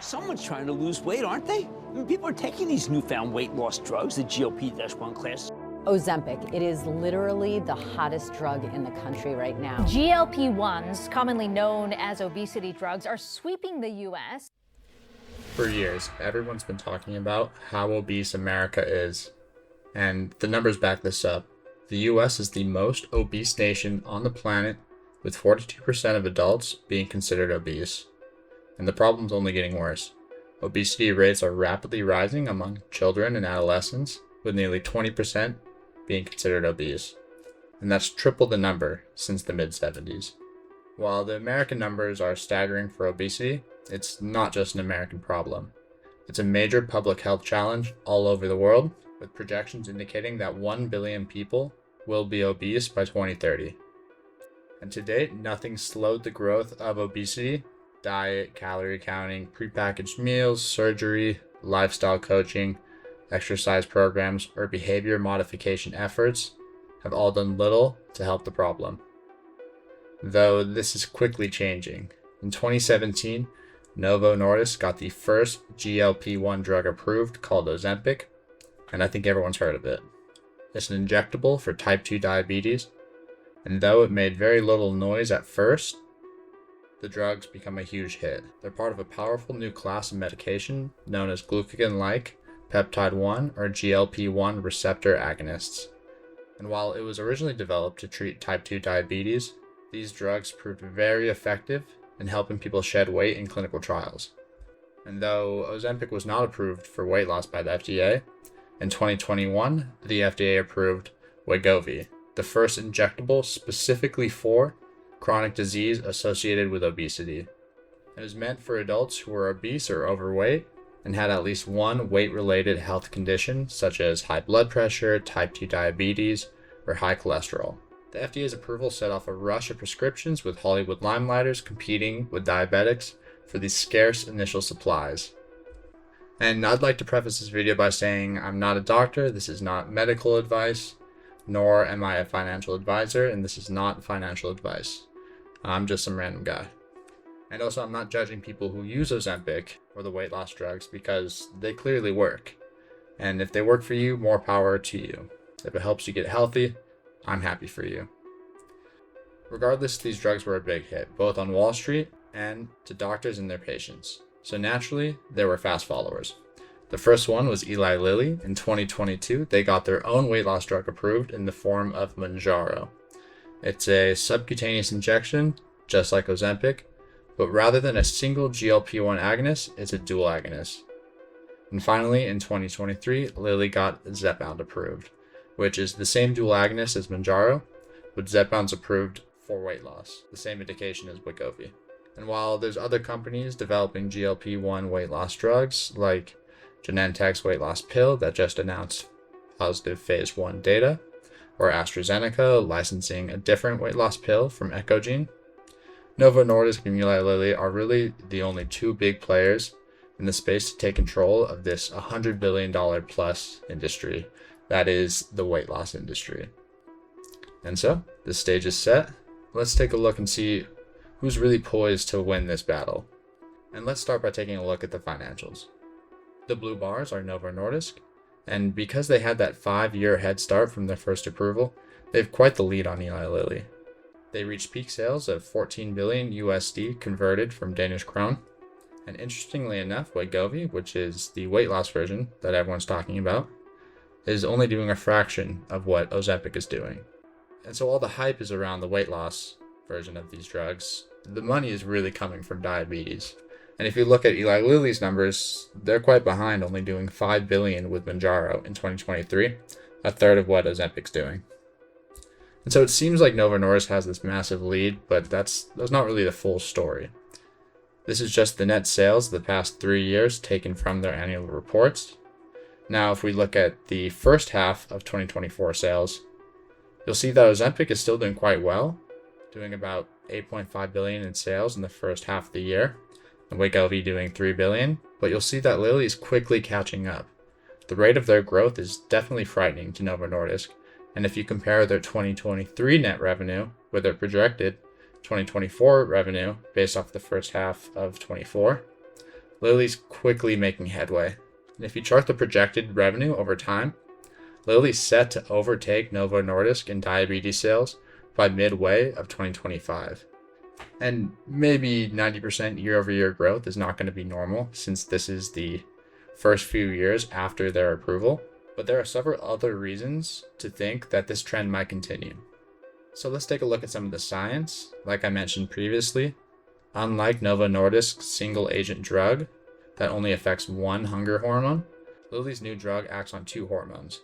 Someone's trying to lose weight, aren't they? I mean, people are taking these newfound weight loss drugs, the GLP-1 class. Ozempic, it is literally the hottest drug in the country right now. GLP-1s, commonly known as obesity drugs, are sweeping the U.S. For years, everyone's been talking about how obese America is, and the numbers back this up. The U.S. is the most obese nation on the planet, with 42% of adults being considered obese. And the problem's only getting worse. Obesity rates are rapidly rising among children and adolescents, with nearly 20% being considered obese. And that's triple the number since the mid-70s. While the American numbers are staggering for obesity, it's not just an American problem. It's a major public health challenge all over the world, with projections indicating that 1 billion people will be obese by 2030. And to date, nothing slowed the growth of obesity. Diet, calorie counting, prepackaged meals, surgery, lifestyle coaching, exercise programs, or behavior modification efforts have all done little to help the problem. Though this is quickly changing. In 2017, Novo Nordisk got the first GLP-1 drug approved called Ozempic, and I think everyone's heard of it. It's an injectable for type 2 diabetes, and though it made very little noise at first, the drugs become a huge hit. They're part of a powerful new class of medication known as glucagon-like peptide 1 or GLP-1 receptor agonists. And while it was originally developed to treat type 2 diabetes, these drugs proved very effective in helping people shed weight in clinical trials. And though Ozempic was not approved for weight loss by the FDA, in 2021, the FDA approved Wegovy, the first injectable specifically for chronic disease associated with obesity. It is meant for adults who are obese or overweight and had at least one weight-related health condition such as high blood pressure, type 2 diabetes, or high cholesterol. The FDA's approval set off a rush of prescriptions, with Hollywood limelighters competing with diabetics for these scarce initial supplies. And I'd like to preface this video by saying I'm not a doctor, this is not medical advice, nor am I a financial advisor, and this is not financial advice. I'm just some random guy. And also, I'm not judging people who use Ozempic or the weight loss drugs because they clearly work. And if they work for you, more power to you. If it helps you get healthy, I'm happy for you. Regardless, these drugs were a big hit, both on Wall Street and to doctors and their patients. So naturally, there were fast followers. The first one was Eli Lilly. In 2022, they got their own weight loss drug approved in the form of Mounjaro. It's a subcutaneous injection, just like Ozempic, but rather than a single GLP-1 agonist, it's a dual agonist. And finally, in 2023, Lilly got Zepbound approved, which is the same dual agonist as Mounjaro, but Zepbound's approved for weight loss, the same indication as Wegovy. And while there's other companies developing GLP-1 weight loss drugs, like Genentech's weight loss pill that just announced positive phase 1 data, or AstraZeneca licensing a different weight loss pill from Echogene, Novo Nordisk and Eli Lilly are really the only two big players in the space to take control of this $100 billion plus industry that is the weight loss industry. And so, the stage is set. Let's take a look and see who's really poised to win this battle. And let's start by taking a look at the financials. The blue bars are Novo Nordisk, and because they had that 5-year head start from their first approval, they have quite the lead on Eli Lilly. They reached peak sales of 14 billion USD converted from Danish krone. And interestingly enough, Wegovy, which is the weight loss version that everyone's talking about, is only doing a fraction of what Ozempic is doing. And so all the hype is around the weight loss version of these drugs. The money is really coming from diabetes. And if you look at Eli Lilly's numbers, they're quite behind, only doing 5 billion with Mounjaro in 2023, a third of what Ozempic's doing. And so it seems like Novo Nordisk has this massive lead, but that's not really the full story. This is just the net sales of the past 3 years taken from their annual reports. Now, if we look at the first half of 2024 sales, you'll see that Ozempic is still doing quite well, doing about 8.5 billion in sales in the first half of the year, and Wegovy doing 3 billion, but you'll see that Lilly is quickly catching up. The rate of their growth is definitely frightening to Novo Nordisk, and if you compare their 2023 net revenue with their projected 2024 revenue based off the first half of 24, Lilly's quickly making headway. And if you chart the projected revenue over time, Lilly's set to overtake Novo Nordisk in diabetes sales by midway of 2025. And maybe 90% year-over-year growth is not going to be normal since this is the first few years after their approval, but there are several other reasons to think that this trend might continue. So let's take a look at some of the science. Like I mentioned previously, unlike Novo Nordisk's single-agent drug that only affects one hunger hormone, Lilly's new drug acts on two hormones.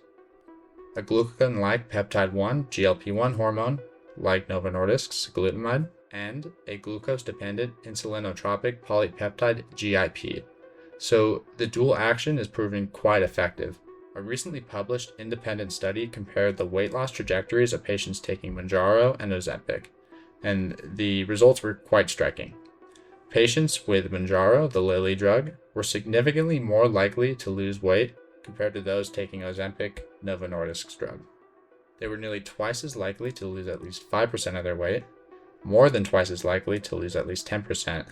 A glucagon-like peptide-1 GLP-1 hormone, like Novo Nordisk's glutamide, and a glucose-dependent insulinotropic polypeptide GIP. So the dual action is proving quite effective. A recently published independent study compared the weight loss trajectories of patients taking Mounjaro and Ozempic, and the results were quite striking. Patients with Mounjaro, the Lilly drug, were significantly more likely to lose weight compared to those taking Ozempic, Novo Nordisk's drug. They were nearly twice as likely to lose at least 5% of their weight, more than twice as likely to lose at least 10%,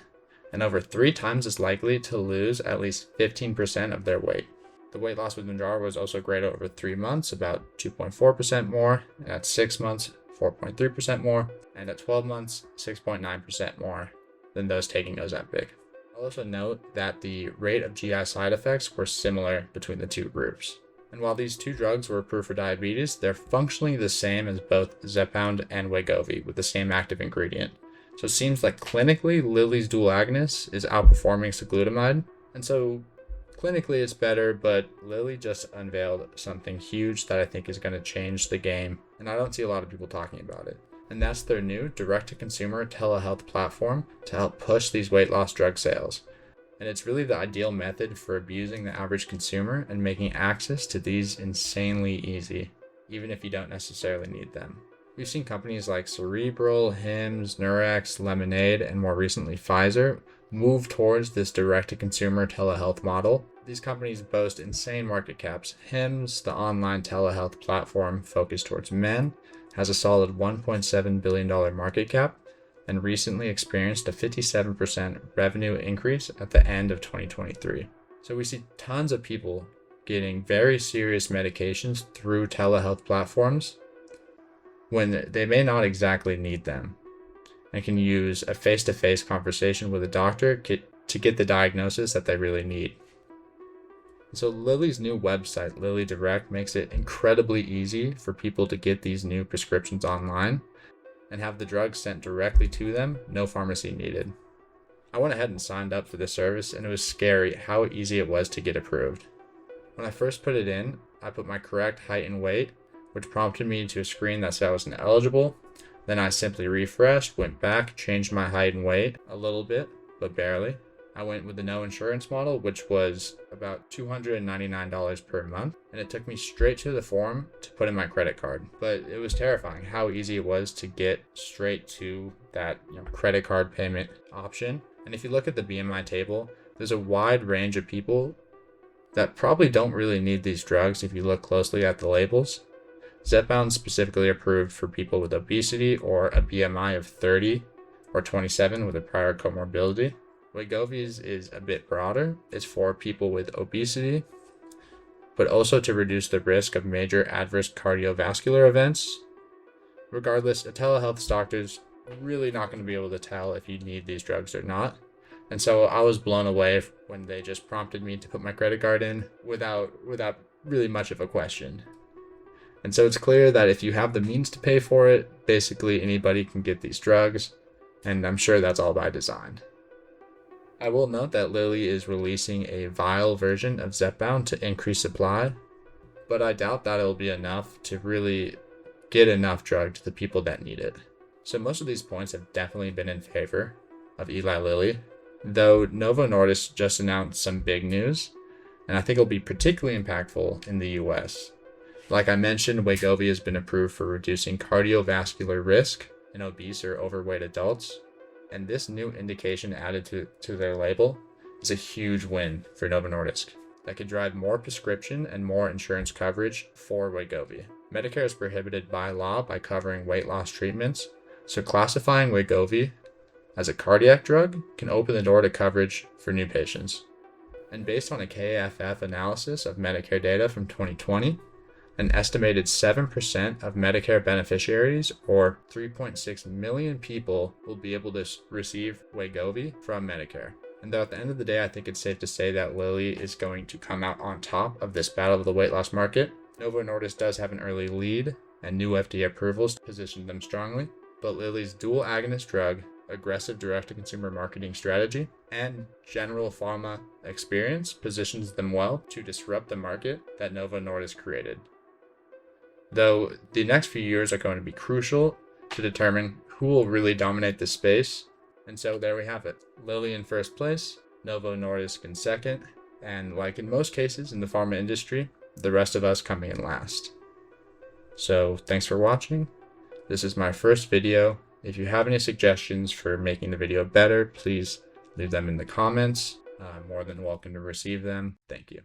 and over 3 times as likely to lose at least 15% of their weight. The weight loss with Mounjaro was also greater over 3 months, about 2.4% more, and at 6 months, 4.3% more, and at 12 months, 6.9% more than those taking Ozempic. I'll also note that the rate of GI side effects were similar between the two groups. And while these two drugs were approved for diabetes, they're functionally the same as both Zepbound and Wegovy with the same active ingredient. So it seems like clinically, Lilly's dual agonist is outperforming semaglutide, and so clinically it's better, but Lilly just unveiled something huge that I think is going to change the game, and I don't see a lot of people talking about it. And that's their new direct-to-consumer telehealth platform to help push these weight loss drug sales. And it's really the ideal method for abusing the average consumer and making access to these insanely easy, even if you don't necessarily need them. We've seen companies like Cerebral, Hims, Nurex, Lemonade, and more recently Pfizer move towards this direct-to-consumer telehealth model. These companies boast insane market caps. Hims, the online telehealth platform focused towards men, has a solid $1.7 billion market cap and recently experienced a 57% revenue increase at the end of 2023. So we see tons of people getting very serious medications through telehealth platforms when they may not exactly need them, and can use a face-to-face conversation with a doctor to get the diagnosis that they really need. So Lilly's new website, Lilly Direct, makes it incredibly easy for people to get these new prescriptions online and have the drugs sent directly to them, no pharmacy needed. I went ahead and signed up for the service, and it was scary how easy it was to get approved. When I first put it in, I put my correct height and weight, which prompted me to a screen that said I wasn't eligible. Then I simply refreshed, went back, changed my height and weight a little bit, but barely. I went with the no insurance model, which was about $299 per month, and it took me straight to the form to put in my credit card. But it was terrifying how easy it was to get straight to that credit card payment option. And if you look at the BMI table, there's a wide range of people that probably don't really need these drugs if you look closely at the labels. Zepbound specifically approved for people with obesity or a BMI of 30 or 27 with a prior comorbidity. Wegovy's is a bit broader. It's for people with obesity, but also to reduce the risk of major adverse cardiovascular events. Regardless, a telehealth doctor's really not going to be able to tell if you need these drugs or not. And so I was blown away when they just prompted me to put my credit card in without really much of a question. And so it's clear that if you have the means to pay for it, basically anybody can get these drugs, and I'm sure that's all by design. I will note that Lilly is releasing a vial version of Zepbound to increase supply, but I doubt that it'll be enough to really get enough drug to the people that need it. So most of these points have definitely been in favor of Eli Lilly, though Novo Nordisk just announced some big news, and I think it'll be particularly impactful in the US. Like I mentioned, Wegovy has been approved for reducing cardiovascular risk in obese or overweight adults, and this new indication added to their label is a huge win for Novo Nordisk that could drive more prescription and more insurance coverage for Wegovy. Medicare is prohibited by law by covering weight loss treatments, so classifying Wegovy as a cardiac drug can open the door to coverage for new patients. And based on a KFF analysis of Medicare data from 2020, an estimated 7% of Medicare beneficiaries, or 3.6 million people, will be able to receive Wegovy from Medicare. And though at the end of the day, I think it's safe to say that Lilly is going to come out on top of this battle of the weight loss market. Novo Nordisk does have an early lead, and new FDA approvals position them strongly. But Lilly's dual agonist drug, aggressive direct-to-consumer marketing strategy, and general pharma experience positions them well to disrupt the market that Novo Nordisk created. Though the next few years are going to be crucial to determine who will really dominate this space. And so there we have it. Lilly in first place, Novo Nordisk in second, and like in most cases in the pharma industry, the rest of us coming in last. So thanks for watching. This is my first video. If you have any suggestions for making the video better, please leave them in the comments. I'm more than welcome to receive them. Thank you.